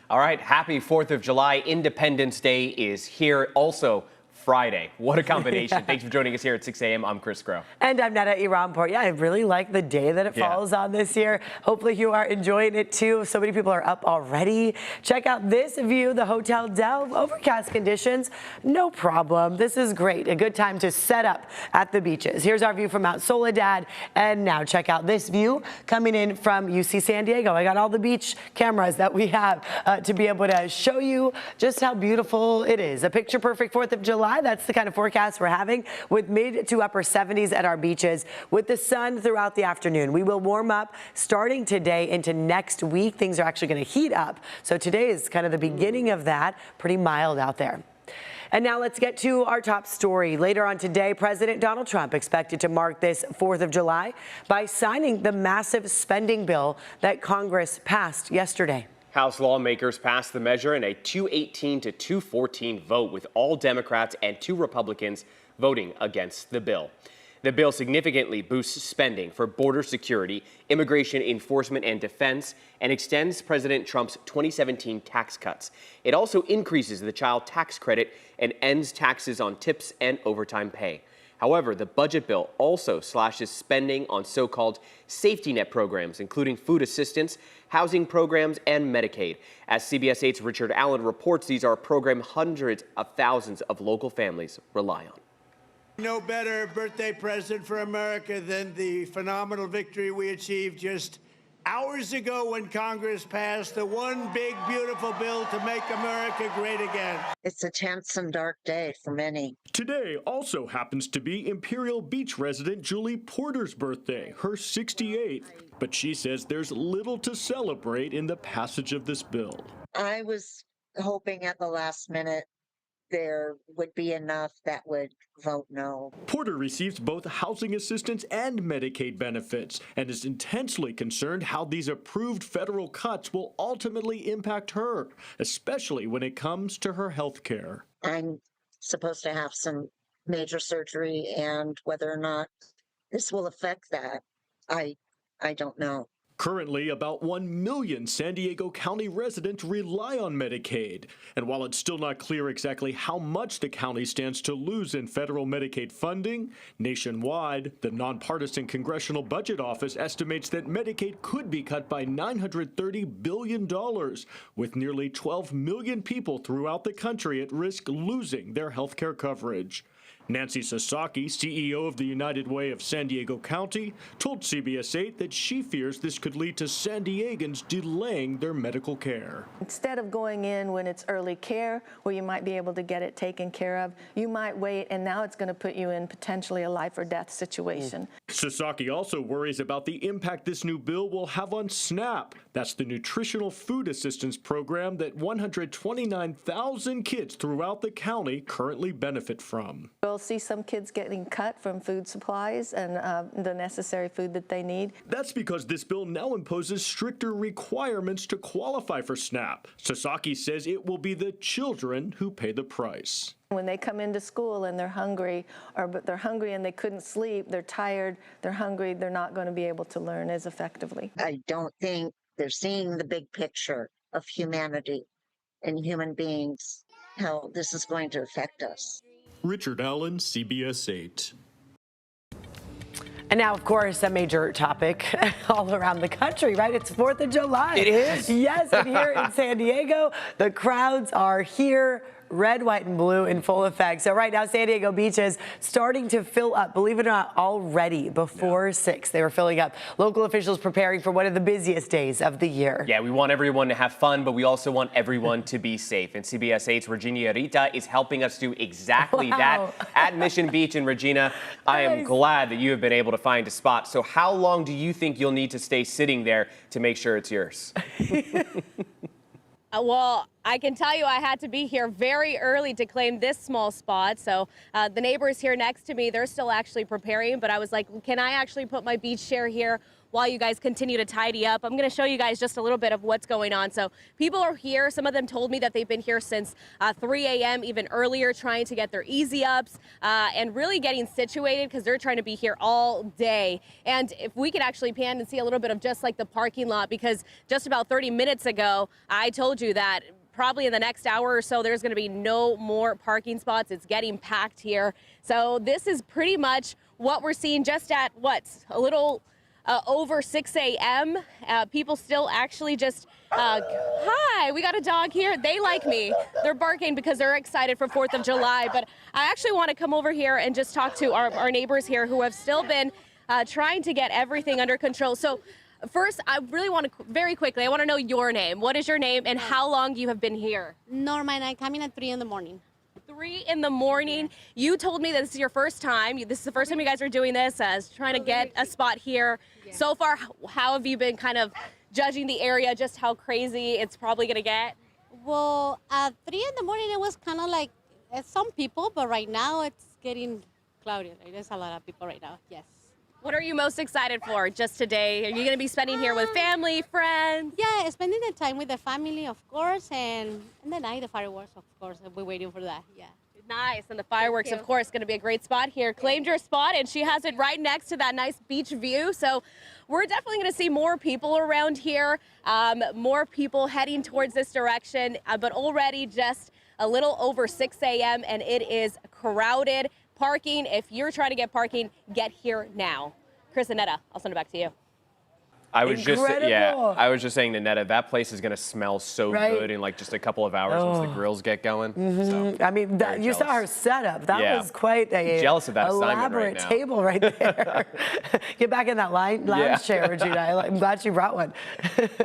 All right, happy 4th of July. Independence Day is here. Also, Friday. What a combination. Thanks for joining us here at 6 a.m. I'm Chris Groh. And I'm Netta Iranport. Yeah, I really like the day that it falls on this year. Hopefully you are enjoying it too. So many people are up already. Check out this view, the Hotel Del. Overcast conditions, no problem. This is great. A good time to set up at the beaches. Here's our view from Mount Soledad. And now check out this view coming in from UC San Diego. I got all the beach cameras that we have to be able to show you just how beautiful it is. A picture perfect 4th of July. That's the kind of forecast we're having with mid to upper 70s at our beaches with the sun throughout the afternoon. We will warm up starting today into next week. Things are actually going to heat up. So today is kind of the beginning of that. Pretty mild out there. And now let's get to our top story. Later on today, President Donald Trump expected to mark this 4th of July by signing the massive spending bill that Congress passed yesterday. House lawmakers passed the measure in a 218 to 214 vote, with all Democrats and 2 Republicans voting against the bill. The bill significantly boosts spending for border security, immigration enforcement and defense, and extends President Trump's 2017 tax cuts. It also increases the child tax credit and ends taxes on tips and overtime pay. However, the budget bill also slashes spending on so-called safety net programs, including food assistance, housing programs, and Medicaid. As CBS 8's Richard Allen reports, these are programs hundreds of thousands of local families rely on. No better birthday present for America than the phenomenal victory we achieved just hours ago when Congress passed the one big, beautiful bill to make America great again. It's a tense and dark day for many. Today also happens to be Imperial Beach resident Julie Porter's birthday, her 68th. But she says there's little to celebrate in the passage of this bill. I was hoping at the last minute there would be enough that would vote no. Porter receives both housing assistance and Medicaid benefits and is intensely concerned how these approved federal cuts will ultimately impact her, especially when it comes to her health care. I'm supposed to have some major surgery, and whether or not this will affect that, I don't know. Currently, about 1 million San Diego County residents rely on Medicaid. And while it's still not clear exactly how much the county stands to lose in federal Medicaid funding, nationwide, the nonpartisan Congressional Budget Office estimates that Medicaid could be cut by $930 billion, with nearly 12 million people throughout the country at risk losing their health care coverage. Nancy Sasaki, CEO of the United Way of San Diego County, told CBS 8 that she fears this could lead to San Diegans delaying their medical care. Instead of going in when it's early care, where you might be able to get it taken care of, you might wait, and now it's going to put you in potentially a life or death situation. Sasaki also worries about the impact this new bill will have on SNAP. That's the Nutritional Food Assistance Program that 129,000 kids throughout the county currently benefit from. We'll see some kids getting cut from food supplies and the necessary food that they need. That's because this bill now imposes stricter requirements to qualify for SNAP. Sasaki says it will be the children who pay the price. When they come into school and they're hungry, but they're hungry and they couldn't sleep, they're tired, they're hungry, they're not going to be able to learn as effectively. I don't think they're seeing the big picture of humanity and human beings, how this is going to affect us. Richard Allen, CBS 8. And now, of course, a major topic all around the country, right? It's 4th of July. It is. Yes, and here in San Diego, the crowds are here. Red, white, and blue in full effect. So right now, San Diego beaches starting to fill up, believe it or not, already before 6. They were filling up. Local officials preparing for one of the busiest days of the year. Yeah, we want everyone to have fun, but we also want everyone to be safe. And CBS 8's Regina Rita is helping us do exactly that at Mission Beach in Regina. I am glad that you have been able to find a spot. So how long do you think you'll need to stay sitting there to make sure it's yours? Well, I can tell you I had to be here very early to claim this small spot. So the neighbors here next to me, they're still actually preparing. But I was like, can I actually put my beach chair here while you guys continue to tidy up. I'm going to show you guys just a little bit of what's going on. So people are here. Some of them told me that they've been here since 3 a.m., even earlier, trying to get their easy ups and really getting situated because they're trying to be here all day. And if we could actually pan and see a little bit of just like the parking lot, because just about 30 minutes ago, I told you that probably in the next hour or so, there's going to be no more parking spots. It's getting packed here. So this is pretty much what we're seeing just at a little over 6 a.m. People still actually just, hi, we got a dog here. They like me. They're barking because they're excited for 4th of July. But I actually want to come over here and just talk to our neighbors here who have still been trying to get everything under control. So first, I really want to, very quickly, I want to know your name. What is your name and how long you have been here? Norma and I come in at 3 in the morning. 3 in the morning. You told me that this is your first time. This is the first time you guys are doing this, trying to get a spot here. So far, how have you been kind of judging the area, just how crazy it's probably going to get? Well, at 3 in the morning, it was kind of like some people, but right now it's getting cloudy. There's a lot of people right now, yes. What are you most excited for just today? Are you going to be spending here with family, friends? Yeah, spending the time with the family, of course, and the night, the fireworks, of course. We're waiting for that, yeah. Nice, and the fireworks, of course, going to be a great spot here. Claimed your spot, and she has it right next to that nice beach view. So we're definitely going to see more people around here, more people heading towards this direction, but already just a little over 6 a.m., and it is crowded. Parking, if you're trying to get parking, get here now. Chris and Netta, I'll send it back to you. I was Incredible. I was just saying to Netta, that place is going to smell so Right? good in like just a couple of hours once the grills get going. So, I mean, very you saw her jealous. setup. That Yeah. was quite a Jealous of that assignment right elaborate now. table right there. Get back in that lounge chair, Regina. I'm glad she brought one.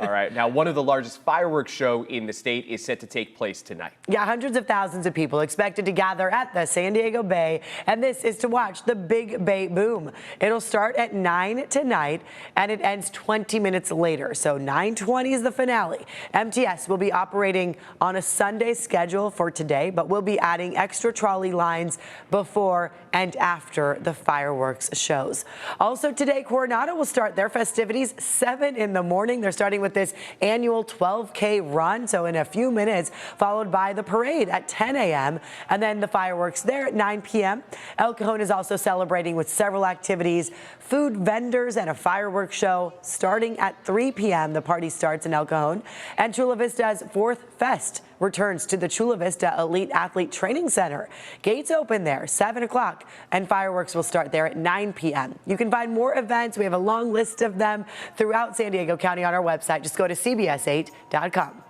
All right. Now, one of the largest fireworks show in the state is set to take place tonight. Yeah, hundreds of thousands of people expected to gather at the San Diego Bay, and this is to watch the Big Bay Boom. It'll start at 9 tonight, and it ends 20 minutes later. So 9:20 is the finale. MTS will be operating on a Sunday schedule for today, but we'll be adding extra trolley lines before and after the fireworks shows. Also today, Coronado will start their festivities 7 in the morning. They're starting with this annual 12K run, so in a few minutes, followed by the parade at 10 a.m. and then the fireworks there at 9 p.m. El Cajon is also celebrating with several activities, food vendors, and a fireworks show starting at 3 p.m. The party starts in El Cajon, and Chula Vista's 4th Fest returns to the Chula Vista Elite Athlete Training Center. Gates open there 7 o'clock, and fireworks will start there at 9 p.m. You can find more events. We have a long list of them throughout San Diego County on our website. Just go to cbs8.com.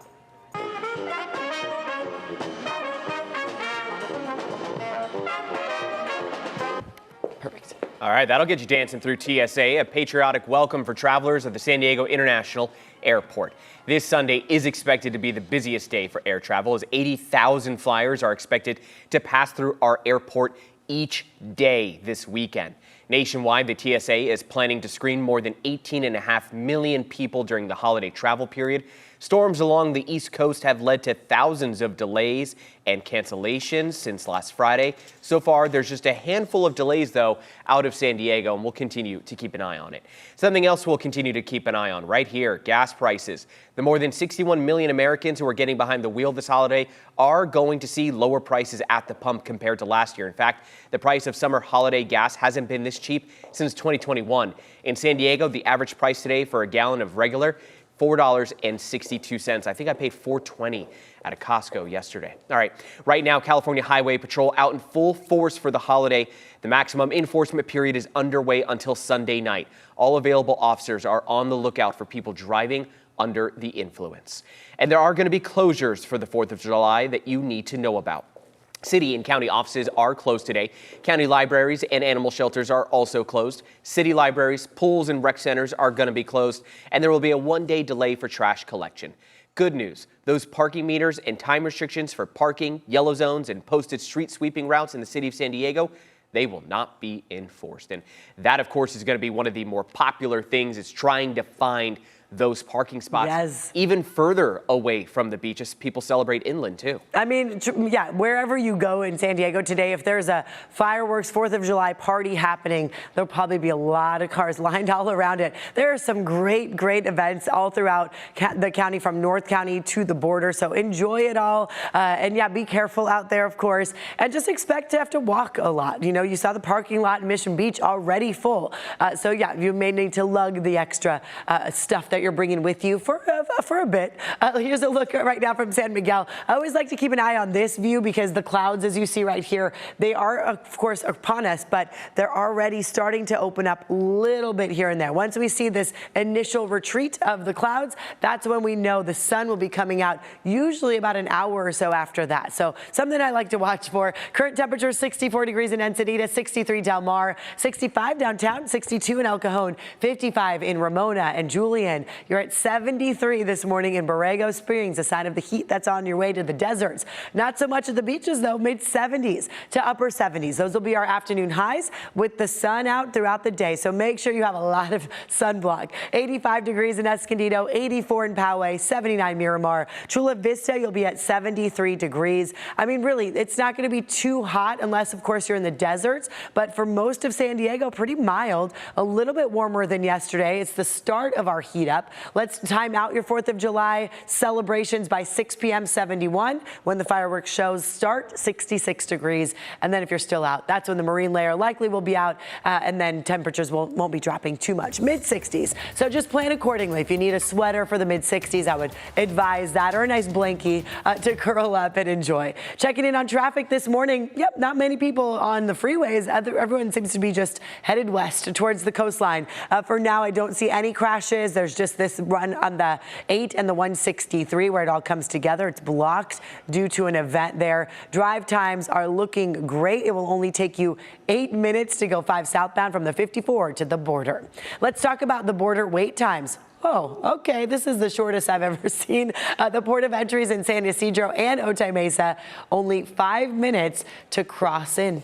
Perfect. All right, that'll get you dancing through TSA, a patriotic welcome for travelers at the San Diego International Airport. This Sunday is expected to be the busiest day for air travel, as 80,000 flyers are expected to pass through our airport each day this weekend. Nationwide, the TSA is planning to screen more than 18.5 million people during the holiday travel period. Storms along the East Coast have led to thousands of delays and cancellations since last Friday. So far, there's just a handful of delays, though, out of San Diego, and we'll continue to keep an eye on it. Something else we'll continue to keep an eye on right here, gas prices. The more than 61 million Americans who are getting behind the wheel this holiday are going to see lower prices at the pump compared to last year. In fact, the price of summer holiday gas hasn't been this cheap since 2021. In San Diego, the average price today for a gallon of regular $4.62. I think I paid $4.20 at a Costco yesterday. All right, right now, California Highway Patrol out in full force for the holiday. The maximum enforcement period is underway until Sunday night. All available officers are on the lookout for people driving under the influence. And there are going to be closures for the 4th of July that you need to know about. City and county offices are closed today. County libraries and animal shelters are also closed. City libraries, pools, and rec centers are going to be closed, and there will be a one-day delay for trash collection. Good news, those parking meters and time restrictions for parking, yellow zones, and posted street sweeping routes in the city of San Diego, they will not be enforced. And that, of course, is going to be one of the more popular things, is trying to find those parking spots Yes. even further away from the beach as people celebrate inland too. I mean, yeah, wherever you go in San Diego today, if there's a fireworks 4th of July party happening, there'll probably be a lot of cars lined all around it. There are some great events all throughout the county, from North County to the border. So enjoy it all. And yeah, be careful out there, of course, and just expect to have to walk a lot. You know, you saw the parking lot in Mission Beach already full. So yeah, you may need to lug the extra stuff that you're bringing with you for a bit. Here's a look right now from San Miguel. I always like to keep an eye on this view because the clouds, as you see right here, they are of course upon us, but they're already starting to open up a little bit here and there. Once we see this initial retreat of the clouds, that's when we know the sun will be coming out, usually about an hour or so after that. So something I like to watch for. Current temperature 64 degrees in Ensenada, 63 Del Mar, 65 downtown, 62 in El Cajon, 55 in Ramona and Julian. You're at 73 this morning in Borrego Springs, a sign of the heat that's on your way to the deserts. Not so much at the beaches though, mid 70s to upper 70s. Those will be our afternoon highs with the sun out throughout the day. So make sure you have a lot of sunblock. 85 degrees in Escondido, 84 in Poway, 79 Miramar. Chula Vista, you'll be at 73 degrees. I mean, really, it's not going to be too hot unless, of course, you're in the deserts. But for most of San Diego, pretty mild, a little bit warmer than yesterday. It's the start of our heat up. Let's time out your 4th of July celebrations by 6 p.m. 71. When the fireworks shows start, 66 degrees. And then if you're still out, that's when the marine layer likely will be out. And then temperatures won't be dropping too much, mid 60s. So just plan accordingly. If you need a sweater for the mid 60s, I would advise that, or a nice blankie to curl up and enjoy. Checking in on traffic this morning. Yep, not many people on the freeways. Everyone seems to be just headed west towards the coastline. For now, I don't see any crashes. There's just this run on the 8 and the 163 where it all comes together. It's blocked due to an event there. Drive times are looking great. It will only take you 8 minutes to go 5 southbound from the 54 to the border. Let's talk about the border wait times. Oh, okay. This is the shortest I've ever seen. The port of entries in San Ysidro and Otay Mesa, only 5 minutes to cross in.